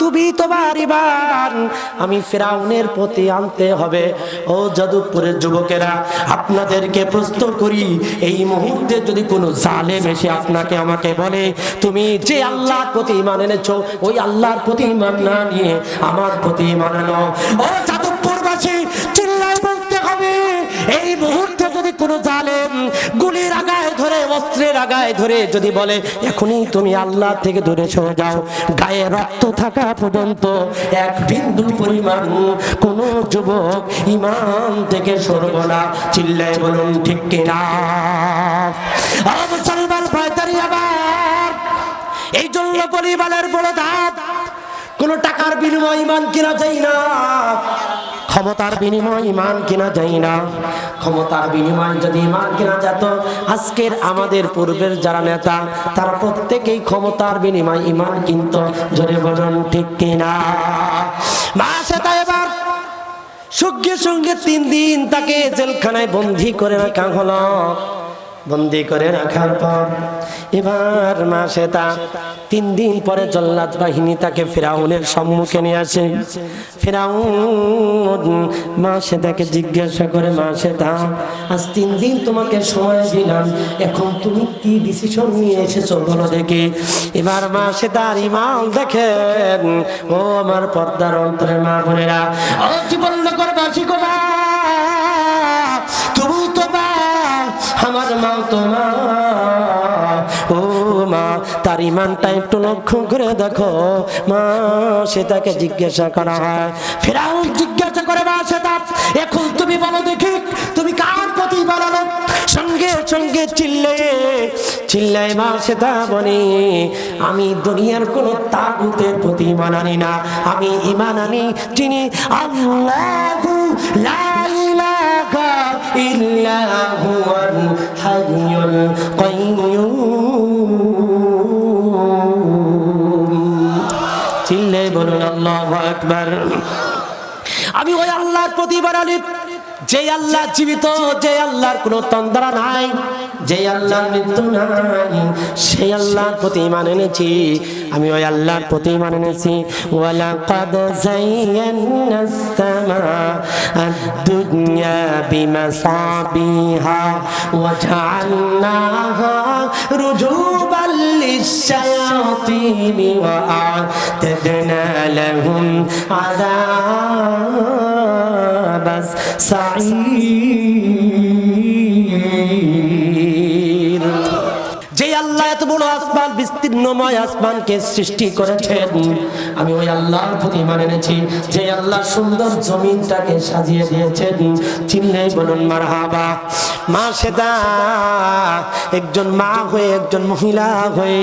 তুমি তোমার ঈমান আমি ফিরআউনের প্রতি আনতে হবে। ও যাদবপুরের যুবকেরা, আপনাদেরকে প্রশ্ন করি, এই মুহূর্তে যদি কোনো জালেম এসে আপনাকে আমাকে বলে তুমি যে আল্লাহর প্রতি ঈমান এনেছো, ওই আল্লাহর প্রতি ঈমান না নিয়ে আমার প্রতি ঈমান আনো, ও যাদবপুরবাসী চিল্লায় বলতে হবে, এই মুহূর্তে যদি কোনো জালেম গুলির আগায় ধরে, অস্ত্রের আগায় ধরে যদি বলে এখনই তুমি আল্লাহ থেকে দূরে সরে যাও, গায়ে রক্ত থাকা পর্যন্ত 1 বিন্দু পরিমাণ কোনো যুবক ঈমান থেকে সরব না। চিল্লায় বলুন ঠিক কিনা? মুসলমান ভাইদারি, আবার এই জন্য পরিবারের বড় ধাপ, কোন টাকার বিনিময় ঈমান কিনা যায় না, ক্ষমতার বিনিময় ঈমান কিনা যায় না। ক্ষমতার বিনিময় যদি ঈমান কিনা যেত, আজকের আমাদের পূর্বের যারা নেতা তারা প্রত্যেকেই ক্ষমতার বিনিময় ঈমান কিনত। জোরে বলুন ঠিক কিনা? মাসেদা এবার সঙ্গে সঙ্গে 3 দিন তাকে জেলখানায় বন্দী করে রাখা হলো। বন্দী করে রাখার পর এবার মাসেদা 3 দিন পরে জল্লাদ বাহিনী তাকে ফিরআউনের সম্মুখে নিয়ে আসে। ফিরআউন মাসেদাকে জিজ্ঞাসা করে, মাসেদা আজ 3 দিন তোমাকে সময় দিলাম, এখন তুমি কি ডিসিশন নিয়ে এসেছো বলো দেখি। এবার মাসেদার ঈমান দেখেন। ও আমার পর্দার অন্তরে মা বোনেরা, ও জীবননগরবাসী গো, তুমি তো আমার মা, তোমার ও মা, তার ঈমানটা একটু লক্ষ্য করে দেখো। মা সেটাকে জিজ্ঞাসা করা হয়, ফিরআউন জিজ্ঞাসা করে, মা সেটা এখন তুমি বলো দেখি তুমি কার প্রতি ঈমান আনো? সঙ্গে সঙ্গে চিল্লায় মা সেটা বলে, আমি দুনিয়ার কোন তাগুতের প্রতি ঈমান আনি না, আমি ঈমান আনি যিনি আল্লাহু লা ইলাহা ইল্লা হুয়াল হাইয়ুল কাইয়্যুম। চিল্লে বলুন আল্লাহু আকবার। আমি ওই আল্লাহর প্রতি ঈমান আনি যে আল্লাহ জীবিত, যে আল্লাহর কোনো তন্দ্রা নাই, যে আল্লাহর মৃত্যু নাই, সেই আল্লাহর প্রতি ঈমান এনেছি। আমি ওই আল্লাহর প্রতি ঈমান এনেছি। ওয়ালাকাদ যায়্যানাস সামা'আদ-দুনিয়া বিমাসাবিহা ওয়া জা'আলনাহা রুজুবাল লিশ-শায়াতিন ওয়া আ'তাদনা লাহুম আযাবাস সাঈর। যে আল্লাহ এত বড় আসমান বিস্তীর্ণময় আসমানকে সৃষ্টি করেছেন, আমি ওই আল্লাহর প্রতি ঈমান এনেছি। যে আল্লাহ সুন্দর জমিনটাকে সাজিয়ে দিয়েছেন, চিল্লাই বলুন মারহাবা। মা সেদা একজন মা হয়ে, একজন মহিলা হয়ে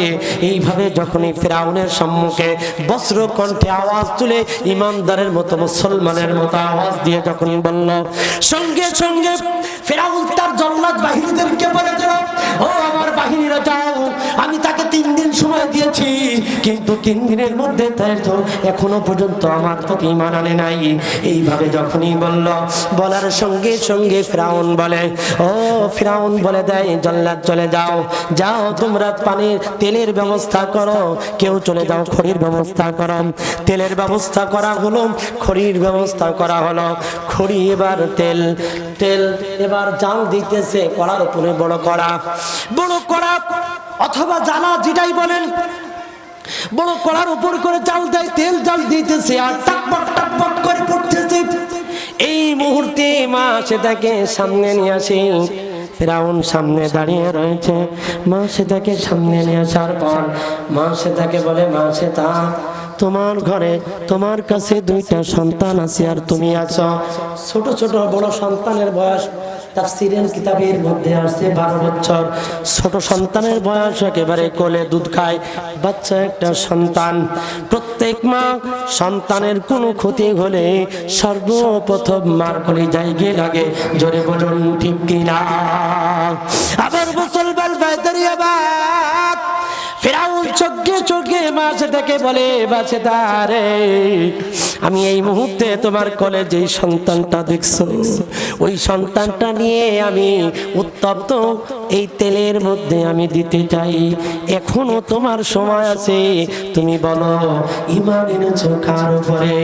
এইভাবে যখনই ফিরাউনের সম্মুখে বজ্র কণ্ঠে আওয়াজ তুলে ইমানদারের মতো, মুসলমানের মতো আওয়াজ দিয়ে যখন বলল, সঙ্গে সঙ্গে ফিরাউন তার জল্লাদ বাহিনীদেরকে বলে দিল, ও আমার বাহিনীরা যাও, আমি তাকে 3 দিন সময় দিয়েছি, কিন্তু 3 দিনের মধ্যে তাই তো এখনো পর্যন্ত আমার প্রতি ঈমান আনে নাই। এইভাবে যখনই বলল, বলার সঙ্গে সঙ্গে ফিরাউন বলে, ও ফিরাউন বলে দেয়, জল্লাদ চলে যাও, যাও তোমরা পানির তেলের ব্যবস্থা করো, কেউ চলে যাও খড়ির ব্যবস্থা করো। তেলের ব্যবস্থা করা হলো, খড়ির ব্যবস্থা করা হলো। খড়ি এবার তেল, তেল এবার জাল দিতেছে কড়ার উপরে, বড় কড়া, বড় কড়া অথবা জ্বালা যেটাই বলেন, বড় কড়ার উপর করে জাল দেয়, তেল জাল দিতেছে আর টাকপট টাকপট করে পড়তেছে। এই মুহূর্তে মা সেটাকে সামনে নিয়ে আসে, ফিরাউন সামনে দাঁড়িয়ে রয়েছে। মা সেটাকে সামনে নিয়ে আসার পর মা সেটাকে বলে, মা সেটা তোমার ঘরে, তোমার কাছে 2টা সন্তান আছে আর তুমি আছো। ছোট ছোট বড় সন্তানের বয়স তাফসীরের কিতাবের মধ্যে আসছে 12 বছর। ছোট সন্তানের বয়স একেবারে কোলে দুধ খায় বাচ্চা একটা সন্তান। প্রত্যেক মা সন্তানের কোনো ক্ষতি হলে সর্বপ্রথম মার কলিজায় গিয়ে লাগে, জোরে বলুন ঠিক কিনা। আবার মুসলমান ভাইদের আবার ফিরাউন চোখে চোখে মা সেটাকে বলে, বাঁচে তারে, আমি এই মুহূর্তে তোমার কোলে যেই সন্তানটা দেখছো, ওই সন্তানটা নিয়ে আমি উত্তপ্ত এই তেলের মধ্যে আমি দিতে চাই। এখনো তোমার সময় আছে, তুমি বলো ঈমান এনেছো কার উপরে?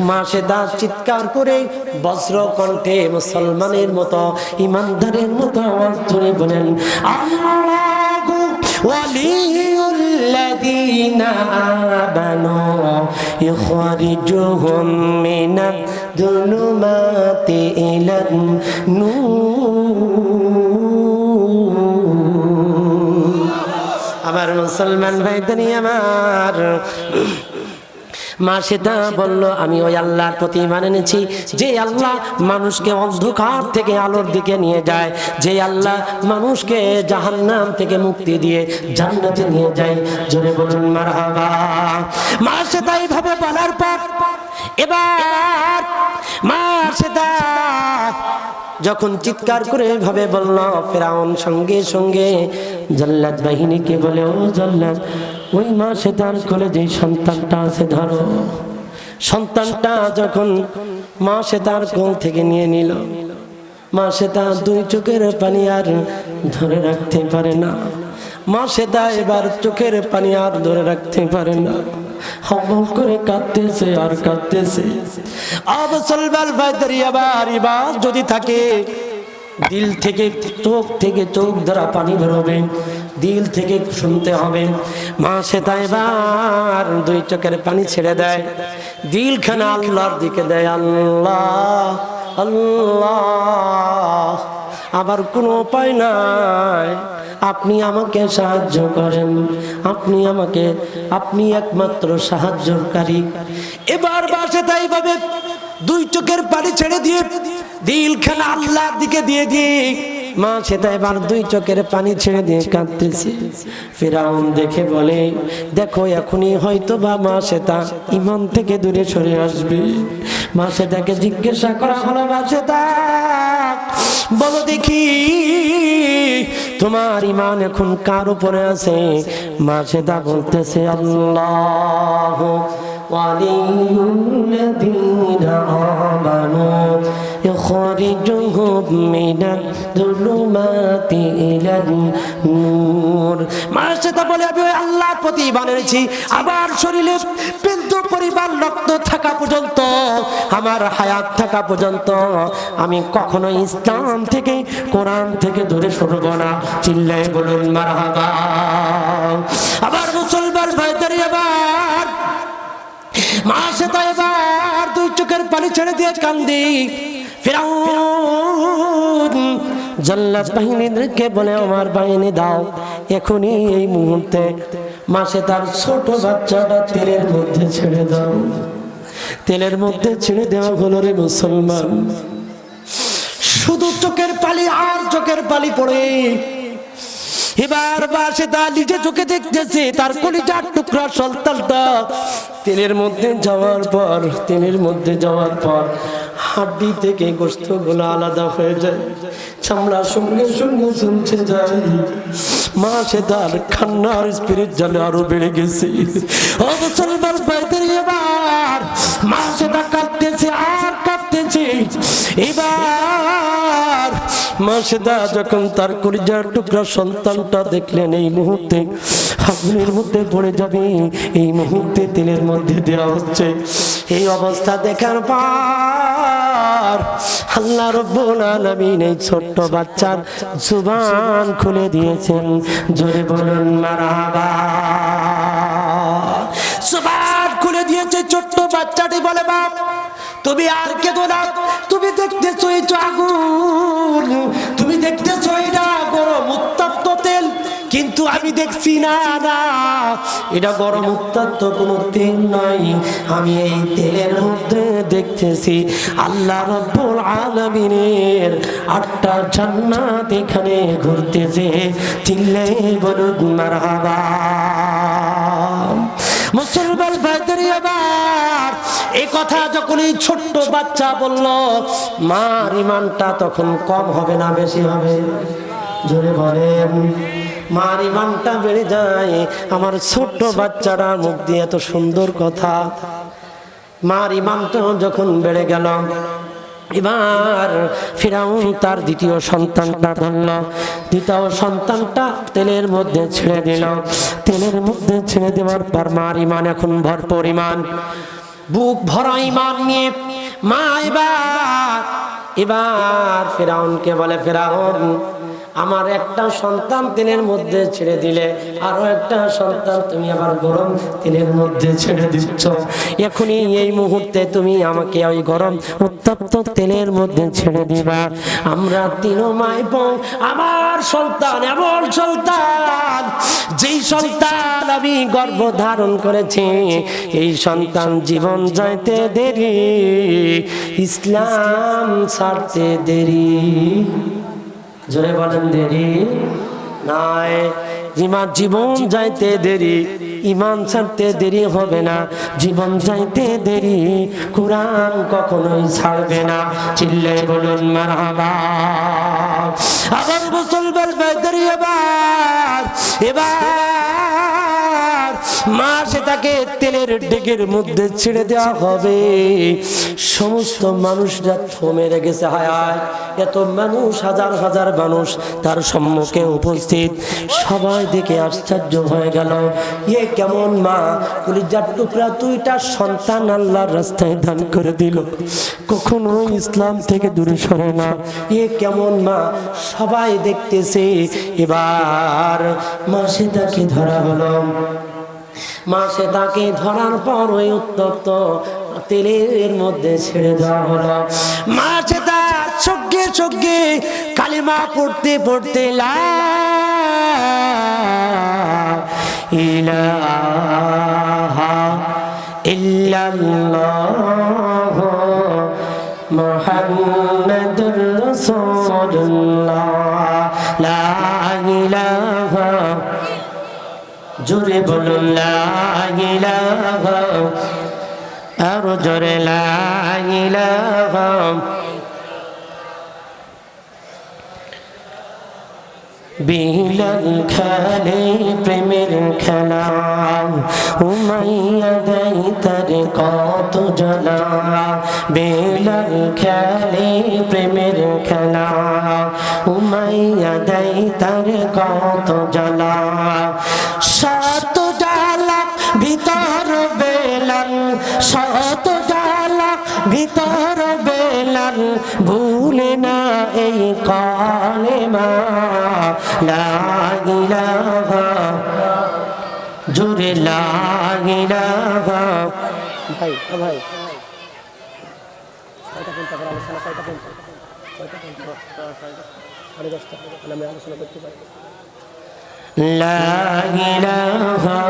মা সেটা চিৎকার করে বজ্র কণ্ঠে মুসলমানের মতো, ঈমানদারের মতো আওয়াজ ধরে বলেন, আল্লাহু ওয়ালিউল্লাযীনা আমানু ইখরিজুহুম মিনাদ-দুলুমাতি ইলান-নূর। আমার মুসলমান ভাইদের আমার মা সেটা বলল, আমি ওই আল্লাহর প্রতি ঈমান এনেছি, যে আল্লাহ মানুষকে অন্ধকার থেকে আলোর দিকে নিয়ে যায়, যে আল্লাহ মানুষকে জাহান্নাম থেকে মুক্তি দিয়ে জান্নাতে নিয়ে যায়। জোরে বলুন মারহাবা। মা সেটা এইভাবে বলার পর এবার মা সেটা যখন চিৎকার করে এভাবে বলল, ফিরাউন সঙ্গে সঙ্গে জল্লাদ বাহিনীকে বলে, ও জল্লাদ, ওই মা সেটার কোলে যে সন্তানটা আছে ধরো। সন্তানটা যখন মা সেটার কোল থেকে নিয়ে নিল, মা সেটা 2 চোখের পানি আর ধরে রাখতে পারে না। মা সেটা এবার চোখের পানি আর ধরে রাখতে পারে না, হাওয়া করে কাঁদতেছে আর কাঁদতেছে। মুসলমান ভাইদের আবার ইবাদ যদি থাকে, দিল থেকে, চোখ থেকে চোখ দ্বারা পানি বেরোবে, দিল থেকে শুনতে হবে। মা সেটা এবার 2 চোখের পানি ছেড়ে দেয়, দিলখানা আল্লাহর দিকে দেয়, আল্লাহ আল্লাহ, আবার কোনো উপায় নাই, আপনি আমাকে সাহায্য করেন, আপনি একমাত্র সাহায্যকারী। এবার বাসে তাই ভাবে 2 চোখের পানি ছেড়ে দিয়ে দিলখানা আল্লাহর দিকে দিয়ে দিয়ে মা সেটা এবার 2 চোখের পানি ছেড়ে দিয়ে কাঁদতেছে। ফিরাউন দেখে বলে, দেখো এখনই হয়তো বা মা সেটা ঈমান থেকে দূরে সরে আসবে। মা সেটাকে জিজ্ঞাসা করা হলো, মা সেটা বলো দেখি তোমার ঈমান এখন কার উপরে আছে? মা সেটা বলতেছে, আল্লাহ ওয়ালিউল্লাযীনা আমানু ইখরিজুহুম মিনাদ-দুলুমাতি ইলান-নূর। মা সেটা বলে, আমি আল্লাহর প্রতি ঈমান এনেছি, আমার শরীরে কিন্তু পরিবার রক্ত থাকা পর্যন্ত, আমার হায়াত থাকা পর্যন্ত আমি কখনো ইসলাম থেকে, কোরআন থেকে দূরে সরব না। চিল্লায়ে বলুন মারহাবা। আবার মুসলমান ভাইদের আবার মা সেটা এবার 2 চোখের পানি ছেড়ে দিয়ে কান্দি। ফিরাউন জল্লাদ বাহিনীদেরকে বলে, আমার বাহিনী দাও, এখনই এই মুহূর্তে মাসে তার ছোট বাচ্চাটা তেলের মধ্যে ছেড়ে দাও। তেলের মধ্যে ছেড়ে দেওয়া হলো রে মুসলমান। শুধু চোখের পালি আর চোখের পালি পড়ে। এবার বাসে তার নিজে চোখে দেখতেছে তার কলিজার টুকরা সন্তানটা তেলের মধ্যে যাওয়ার পর হাড্ডি থেকে গোশতগুলো আলাদা হয়ে যায়, চামড়া সঙ্গে সঙ্গে শুনছে যায়। মা সে তার কান্নার স্পিরিট জানে আরো বেড়ে গেছে। ও মুসলমান ভাইদের, এবার মা সে তা কাঁদতেছে আর কাঁদতেছে। এবার মাসেদা যখন তার কলিজার টুকরা সন্তানটা দেখলেন এই মুহূর্তে আগুনের মধ্যে পড়ে যাবে, এই মুহূর্তে তেলের মধ্যে দেওয়া হচ্ছে। এই অবস্থা দেখার পর আল্লাহ রাব্বুল আলামিন এই ছোট্ট বাচ্চার জুবান খুলে দিয়েছেন। জোরে বলুন মারহাবা। জুবান খুলে দিয়েছে ছোট্ট বাচ্চাটি, বলে বাপ তুমি আর কেঁদো না, তুমি দেখতেছো এই আগুন, তুমি দেখতেছো এটা গরম উত্তপ্ত তেল, কিন্তু আমি দেখছি না, না এটা গরম উত্তপ্ত কোনো তেল নয়। আমি এই তেলের মধ্যে দেখতেছি আল্লাহ রাব্বুল আলামিনের 8টা জান্নাত এখানে ঘুরতেছে। চিল্লাই বলুন মারহাবা। মুসলমান ভাইদের, এবার এই কথা যখন এই ছোট্ট বাচ্চা বলল, মার ইমানটা তখন কম হবে না বেশি হবে? জোরে বলেন। মার ইমানটা বেড়ে যায়। আমার ছোট্ট বাচ্চারা মুখ দিয়ে এত সুন্দর কথা, মার ইমানটা যখন বেড়ে গেল, এবার ফিরাউন তার দ্বিতীয় সন্তানটা ধরল। দ্বিতীয় সন্তানটা তেলের মধ্যে ছেড়ে দিল। তেলের মধ্যে ছেড়ে দেওয়ার পর মার ইমান এখন ভরপুর ইমান, বুক ভরা ইমান নিয়ে মা এবার ফিরাউনকে বলে, ফিরাউন আমার একটা সন্তান তেলের মধ্যে ছেড়ে দিলে, আরো একটা সন্তান তুমি আবার গরম তেলের মধ্যে ছেড়ে দিচ্ছ। এখনই এই মুহূর্তে তুমি আমাকে ওই গরম উত্তপ্ত তেলের মধ্যে ছেড়ে দিবা। আমরা 3 মাই বোন, আমার সন্তান এমন সন্তান যেই সন্তান আমি গর্ভ ধারণ করেছি, এই সন্তান জীবন যাইতে দেরি, ইসলাম ছাড়তে দেরি। জোরে বলেন দেরি নাই। জীবন যাইতে দেরি, ইমান ছাড়তে দেরি হবে না। জীবন যাইতে দেরি, কুরআন কখনোই ছাড়বে না। চিল্লাই বলুন মারহাবা। আবার মুসলমান ভাইদের, এবার মা সেটাকে তেলের ডেকের মধ্যে ছেড়ে দেওয়া হবে। সমস্ত মানুষরা থমে রেখেছে। হায় হায়, এত মানুষ, হাজার হাজার মানুষ তার সম্মুখে উপস্থিত। সবাই দেখে আশ্চর্য হয়ে গেল। এ কেমন মা, কলিজার টুকরা 2টা সন্তান আল্লাহর রাস্তায় দান করে দিল, কখনো ইসলাম থেকে দূরে সরে না। এ কেমন মা, সবাই দেখতেছে। এবার মা সেটাকে ধরা হলো। মা সেটাকে ধরার পর ওই উত্তপ্ত তেলের মধ্যে ছেড়ে দেওয়া হলো। মা সেটা চোখে চোখে কালিমা পড়তে পড়তে লা ইলাহা ইল্লাল্লাহ মুহাম্মাদুর রাসূলুল্লাহ লা ইলাহা, জোরে বলুন লা ইলাহা, আরো জোরে লা ইলাহা। বিলাল খেলে প্রেমের খেলা, উমাইয়া দেয় তার কত জ্বালা। বিলাল খেলে প্রেমের খেলা, উমাইয়া দেয় তার কত জ্বালা। শত জ্বালা ভিতর বেলাল, শত জ্বালা ভিতর বেলাল, ভুলে না এই কালেমা লা ইলাহা, জোরে লা ইলাহা। ভাই ভাই লা ইলাহা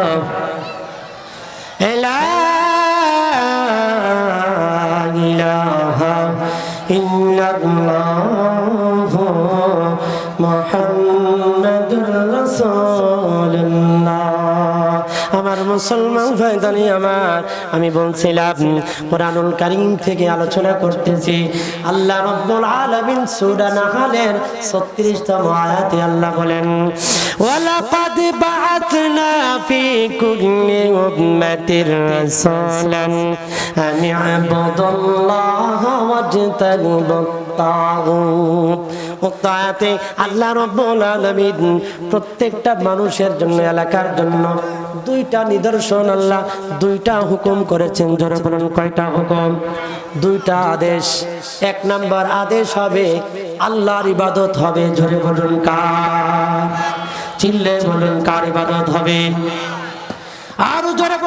লা ইলাহা ইল্লাল্লাহ মুহাম্মাদুর রাসূলুল্লাহ। আমার মুসলমান ভাইদানি আমার, আমি বলছিলাম কোরআনুল কারীম থেকে আলোচনা করতেছি। আল্লাহ রাব্বুল আলামিন সূরা নাহলের 36তম আয়াতে আল্লাহ বলেন, ওয়ালাকাদ বাআথনা ফি কুল্লি উম্মাতির রাসূলান আন ইবুদুল্লাহা ওয়াজতানিবুত তাগুত। উক্তায়াতে আল্লাহ রাব্বুল আলামিন প্রত্যেকটা মানুষের জন্য, এলাকার জন্য দুইটা নিদর্শন, আল্লাহ দুইটা হুকুম করেছেন। জোরে বলুন কয়টা হুকুম? দুইটা আদেশ। এক নাম্বার আদেশ হবে আল্লাহর ইবাদত হবে। জোরে বলুন কার? চিল্লে বলুন কার ইবাদত হবে? আরো জোরে